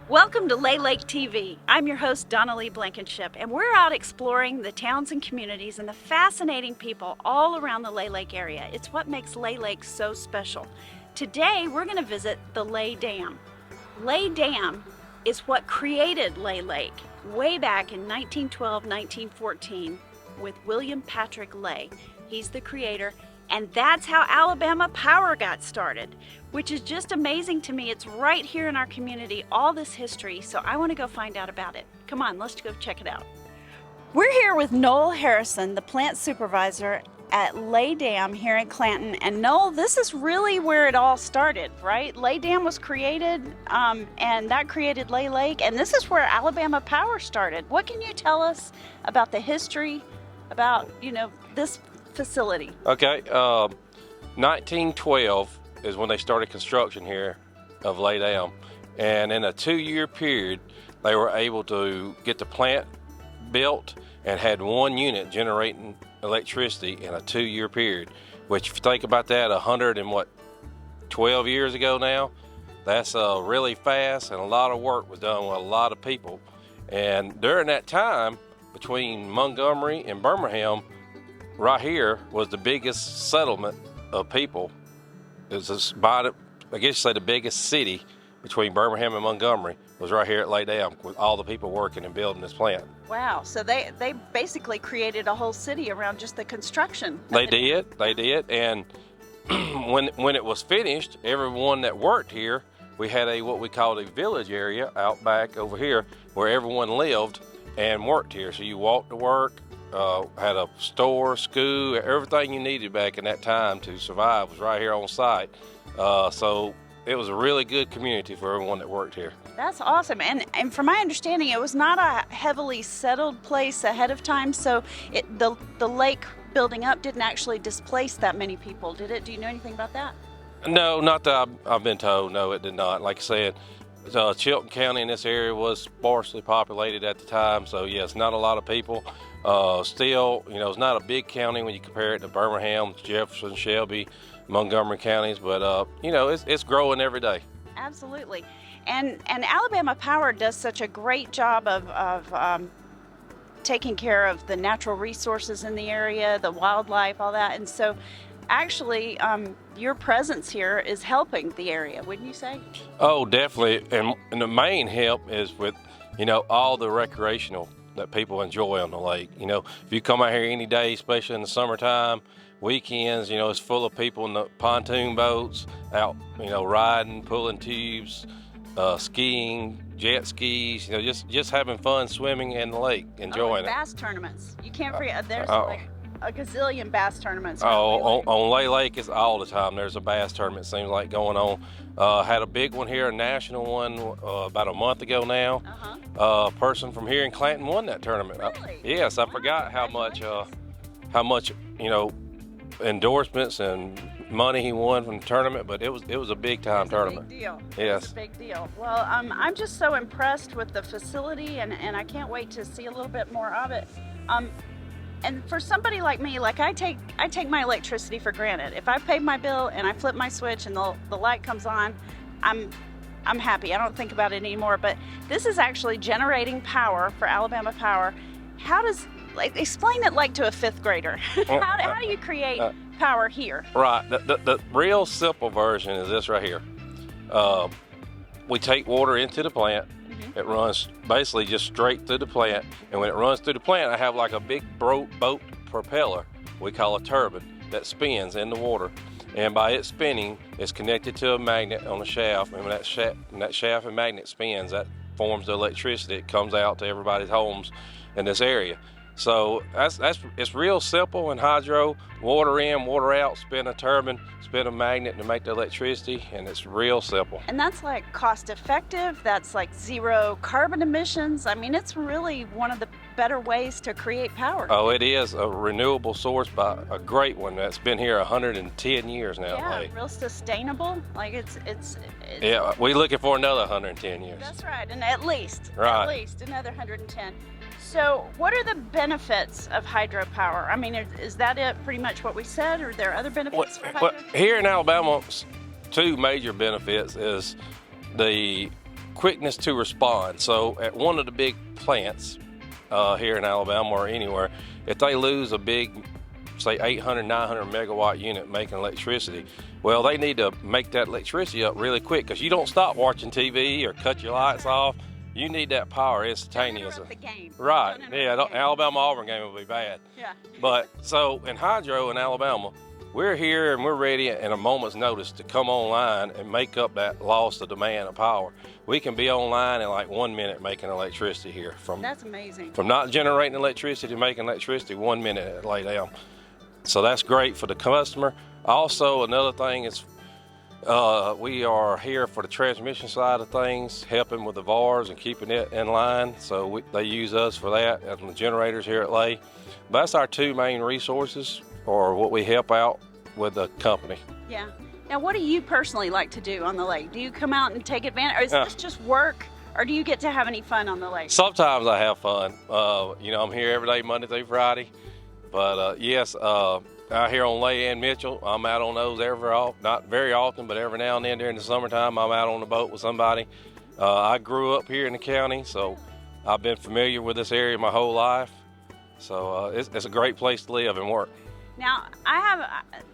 Welcome to Lay Lake TV. I'm your host, Donna Lee Blankenship, and we're out exploring the towns and communities and the fascinating people all around the Lay Lake area. It's what makes Lay Lake so special. Today, we're going to visit the Lay Dam. Lay Dam is what created Lay Lake way back in 1912-1914 with William Patrick Lay. He's the creator, and that's how Alabama Power got started, which is just amazing to me. It's right here in our community, all this history, so I want to go find out about it. Come on, let's go check it out. We're here with Noel Harrison, the plant supervisor at Lay Dam here in Clanton. And Noel, this is really where it all started, right? Lay Dam was created, and that created Lay Lake, and this is where Alabama Power started. What can you tell us about the history, about, this facility? Okay, 1912 is when they started construction here of Lay Dam, and in a 2-year period they were able to get the plant built and had one unit generating electricity in a 2-year period, which, if you think about that, 12 years ago now, that's really fast, and a lot of work was done with a lot of people. And during that time, between Montgomery and Birmingham, right here was the biggest settlement of people. It was about, I guess you say, the biggest city between Birmingham and Montgomery was right here at Lay Dam, with all the people working and building this plant. Wow, so they basically created a whole city around just the construction. They did, and when it was finished, everyone that worked here, we had what we called a village area out back over here where everyone lived and worked here. So you walked to work, had a store, school, everything you needed back in that time to survive was right here on site. So it was a really good community for everyone that worked here. That's awesome. And from my understanding, it was not a heavily settled place ahead of time, so the lake building up didn't actually displace that many people, did it? Do you know anything about that? No, not that I've been told. No, it did not. Like I said, Chilton County in this area was sparsely populated at the time, so yes, not a lot of people. Still, it's not a big county when you compare it to Birmingham, Jefferson, Shelby, Montgomery counties, but it's growing every day. Absolutely. And Alabama Power does such a great job of taking care of the natural resources in the area, the wildlife, all that. And so actually, your presence here is helping the area, wouldn't you say? Oh, definitely. And the main help is with, all the recreational that people enjoy on the lake. If you come out here any day, especially in the summertime, weekends, it's full of people in the pontoon boats out, riding, pulling tubes, skiing, jet skis, just having fun swimming in the lake, enjoying it. Bass tournaments. You can't forget, there's like a gazillion bass tournaments. On Lay Lake is all the time. There's a bass tournament, seems like, going on. Had a big one here, a national one, about a month ago now. A person from here in Clanton won that tournament. Really? Yes, I forgot how much endorsements and money he won from the tournament, but it was a big time tournament. Big deal. Yes. It's a big deal. Well, I'm just so impressed with the facility, and I can't wait to see a little bit more of it. And for somebody like me, like I take my electricity for granted. If I paid my bill and I flip my switch and the light comes on, I'm happy. I don't think about it anymore. But this is actually generating power for Alabama Power. Explain it like to a 5th grader. How do you create power here? Right. The real simple version is this right here. We take water into the plant. It runs basically just straight through the plant, and when it runs through the plant, I have like a big boat propeller, we call a turbine, that spins in the water, and by it spinning, it's connected to a magnet on the shaft, and when that shaft and magnet spins, that forms the electricity. It comes out to everybody's homes in this area. So it's real simple in hydro. Water in, water out, spin a turbine, spin a magnet to make the electricity, and it's real simple. And that's like cost effective, that's like 0 carbon emissions. I mean, it's really one of the better ways to create power. Oh, it is a renewable source, by a great one that's been here 110 years now. Yeah, real sustainable. Like it's yeah, we're looking for another 110 years. That's right, and at least another 110. So what are the benefits of hydropower? I mean, is that it, pretty much what we said, or are there other benefits for hydro? Well, here in Alabama, 2 major benefits is the quickness to respond. So at one of the big plants here in Alabama or anywhere, if they lose a big, say 800, 900 megawatt unit making electricity, well, they need to make that electricity up really quick, because you don't stop watching TV or cut your lights off. You need that power instantaneously. The game. Right, yeah, Alabama-Auburn game will be bad. Yeah. But so in hydro in Alabama, we're here and we're ready in a moment's notice to come online and make up that loss of demand of power. We can be online in like 1 minute making electricity here. That's amazing. From not generating electricity to making electricity, 1 minute at lay down. So that's great for the customer. Also, another thing is we are here for the transmission side of things, helping with the VARs and keeping it in line. So they use us for that and the generators here at Lay. But that's our two main resources, or what we help out with the company. Yeah. Now, what do you personally like to do on the lake? Do you come out and take advantage, or is this just work, or do you get to have any fun on the lake? Sometimes I have fun. I'm here every day, Monday through Friday. But yes, out here on Lay and Mitchell, I'm out on those not very often, but every now and then during the summertime, I'm out on the boat with somebody. I grew up here in the county, so I've been familiar with this area my whole life. So it's a great place to live and work. Now,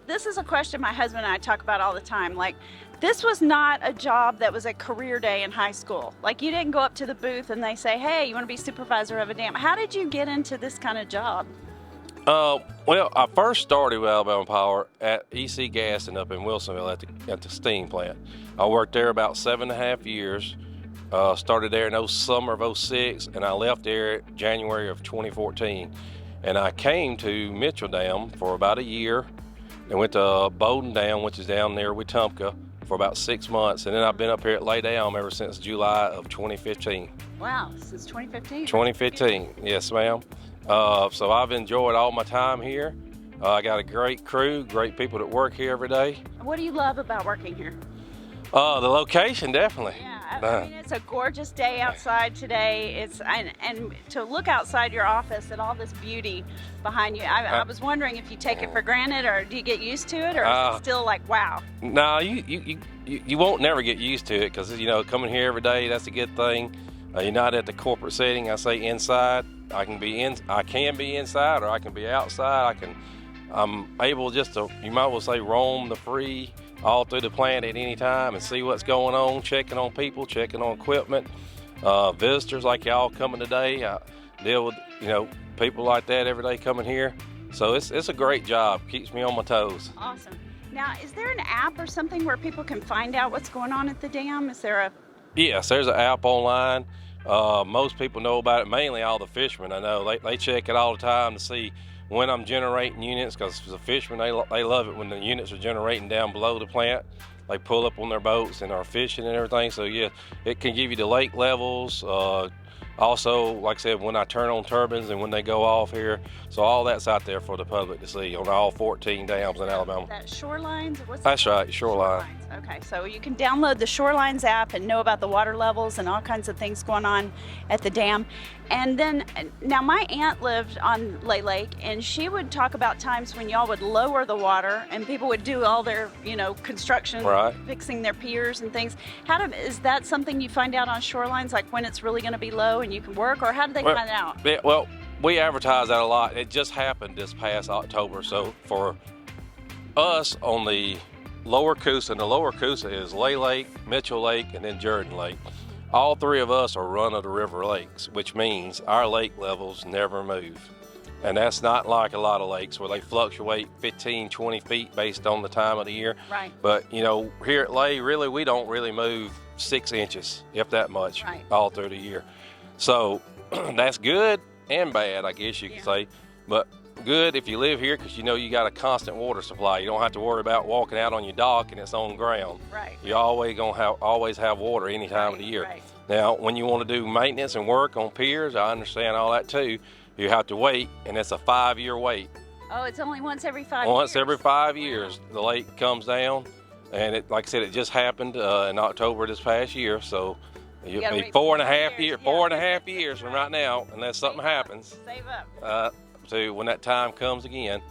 this is a question my husband and I talk about all the time. Like, this was not a job that was a career day in high school. Like, you didn't go up to the booth and they say, hey, you want to be supervisor of a dam. How did you get into this kind of job? Well, I first started with Alabama Power at EC Gassing up in Wilsonville at the steam plant. I worked there about 7.5 years. Started there in summer of '06, and I left there January of 2014. And I came to Mitchell Dam for about a year, and went to Bowden Dam, which is down there with Wetumpka, for about 6 months. And then I've been up here at Lay Dam ever since July of 2015. Wow, since 2015? 2015, yes, ma'am. So I've enjoyed all my time here. I got a great crew, great people that work here every day. What do you love about working here? The location, definitely. Yeah, I mean, it's a gorgeous day outside today. And to look outside your office at all this beauty behind you, I was wondering if you take it for granted, or do you get used to it, or is it still like, wow? No, you won't never get used to it, because coming here every day, that's a good thing. You're not at the corporate setting. I say inside. I can be inside, or I can be outside. I'm able just to, you might well say, roam the free all through the plant at any time and see what's going on, checking on people, checking on equipment, visitors like y'all coming today. I deal with people like that every day coming here. So it's a great job. Keeps me on my toes. Awesome. Now, is there an app or something where people can find out what's going on at the dam? Is there a? Yes, there's an app online. Most people know about it, mainly all the fishermen I know. They check it all the time to see when I'm generating units, because the fishermen, they love it when the units are generating down below the plant. They pull up on their boats and are fishing and everything. So yeah, it can give you the lake levels. Also, like I said, when I turn on turbines and when they go off here. So all that's out there for the public to see on all 14 dams in Alabama. That Shorelines? That's right, Shoreline. Okay, so you can download the Shorelines app and know about the water levels and all kinds of things going on at the dam. And then, now my aunt lived on Lay Lake, and she would talk about times when y'all would lower the water and people would do all their, construction, right, fixing their piers and things. Is that something you find out on Shorelines, like when it's really going to be low and you can work, or how do they find out? Yeah, well, we advertise that a lot. It just happened this past October. So for us on the Lower Coosa, and the Lower Coosa is Lay Lake, Mitchell Lake, and then Jordan Lake. All three of us are run-of-the-river lakes, which means our lake levels never move. And that's not like a lot of lakes where they fluctuate 15, 20 feet based on the time of the year. Right. But, here at Lay, really, we don't really move 6 inches, if that much, right, all through the year. So that's good and bad, I guess you could say. But good if you live here, because you got a constant water supply. You don't have to worry about walking out on your dock and it's on the ground. Right. You're always have water any time of the year. Right. Now, when you want to do maintenance and work on piers, I understand all that too. You have to wait, and it's a 5-year wait. Oh, it's only once every 5 years? Once every 5 years, the lake comes down, and it, like I said, it just happened in October this past year. So you'll be 4.5 years from right now, unless something happens. Save up. To when that time comes again.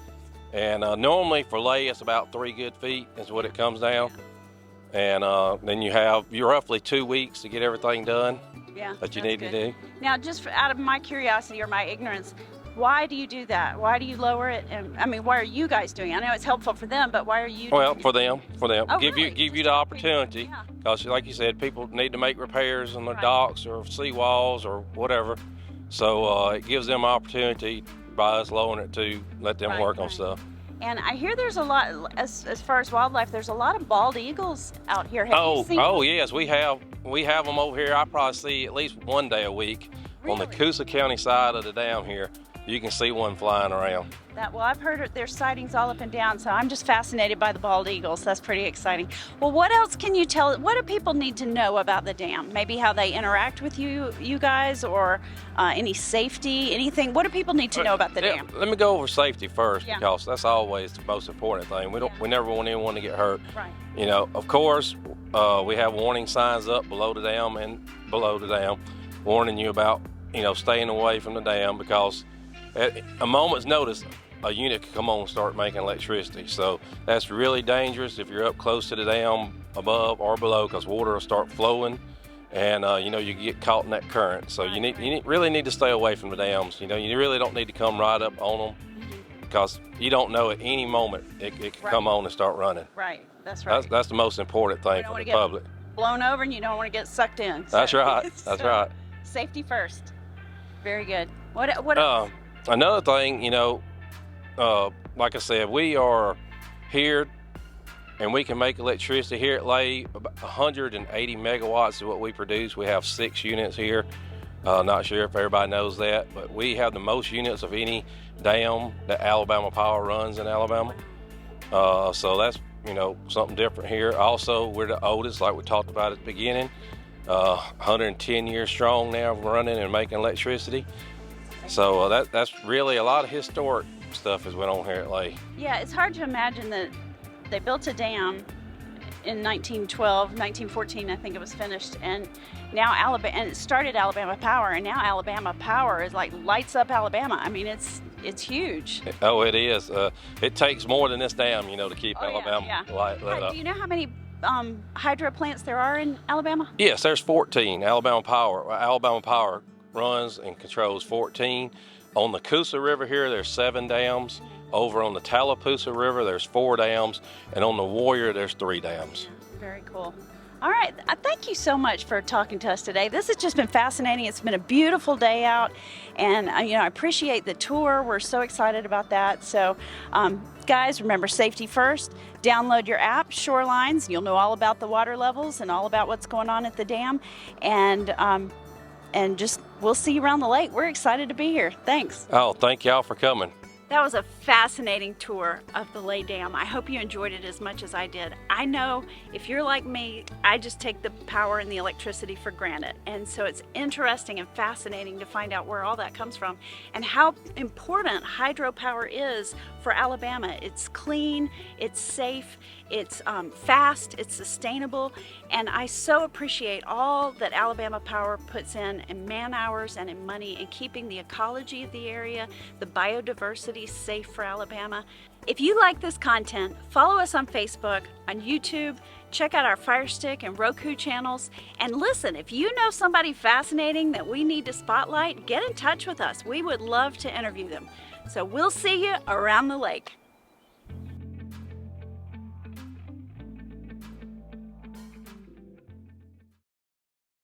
And normally for Lay, it's about 3 good feet is what it comes down. and then you're roughly 2 weeks to get everything done that you need to do. Now, just out of my curiosity or my ignorance, why do you do that? Why do you lower it? And I mean, why are you guys doing it? I know it's helpful for them, but why are you doing it? For them. Oh, give really? you the opportunity, because like you said, people need to make repairs on their docks or seawalls or whatever. So it gives them opportunity by us lowering it to let them work on stuff. And I hear there's a lot, as far as wildlife, there's a lot of bald eagles out here. Have you seen them? Yes, we have them over here. I probably see at least one day a week. Really? On the Coosa County side of the dam here, you can see one flying around. Well, I've heard there's sightings all up and down, so I'm just fascinated by the bald eagles. That's pretty exciting. Well, what else can you tell? What do people need to know about the dam? Maybe how they interact with you guys, or any safety, anything? What do people need to know about the dam? Let me go over safety first, because that's always the most important thing. We never want anyone to get hurt. Right. You know, of course, we have warning signs up below the dam and below the dam, warning you about, staying away from the dam, because at a moment's notice, a unit could come on and start making electricity. So that's really dangerous if you're up close to the dam, above or below, because water will start flowing, and you get caught in that current. So you really need to stay away from the dams. You really don't need to come right up on them, because you don't know at any moment it could come on and start running. Right, that's right. That's the most important thing for the public. Blown over, and you don't want to get sucked in. So. That's right. That's right. Safety first. Very good. What else? Another thing, like I said, we are here and we can make electricity here at Lay. About 180 megawatts is what we produce. We have 6 units here. Not sure if everybody knows that, but we have the most units of any dam that Alabama Power runs in Alabama. So that's, something different here. Also, we're the oldest, like we talked about at the beginning. 110 years strong now, running and making electricity. So that's really a lot of historic stuff has went on here at Lay. Yeah, it's hard to imagine that they built a dam in 1912, 1914, I think it was finished, and now it started Alabama Power, and now Alabama Power is like lights up Alabama. I mean, it's huge. Oh, it is. It takes more than this dam, to keep Alabama lit up. Do you know how many hydro plants there are in Alabama? Yes, there's 14. Alabama Power runs and controls 14. On the Coosa River here, there's 7 dams. Over on the Tallapoosa River, there's 4 dams. And on the Warrior, there's 3 dams. Very cool. All right, thank you so much for talking to us today. This has just been fascinating. It's been a beautiful day out, and I appreciate the tour. We're so excited about that. So, guys, remember, safety first. Download your app, Shorelines. You'll know all about the water levels and all about what's going on at the dam. And we'll see you around the lake. We're excited to be here. Thanks. Oh, thank y'all for coming. That was a fascinating tour of the Lay Dam. I hope you enjoyed it as much as I did. I know if you're like me, I just take the power and the electricity for granted. And so it's interesting and fascinating to find out where all that comes from and how important hydropower is for Alabama. It's clean, it's safe, it's fast, it's sustainable, and I so appreciate all that Alabama Power puts in man hours and in money in keeping the ecology of the area, the biodiversity safe for Alabama. If you like this content, follow us on Facebook, on YouTube, check out our Fire Stick and Roku channels, and listen, if you know somebody fascinating that we need to spotlight, get in touch with us. We would love to interview them. So we'll see you around the lake.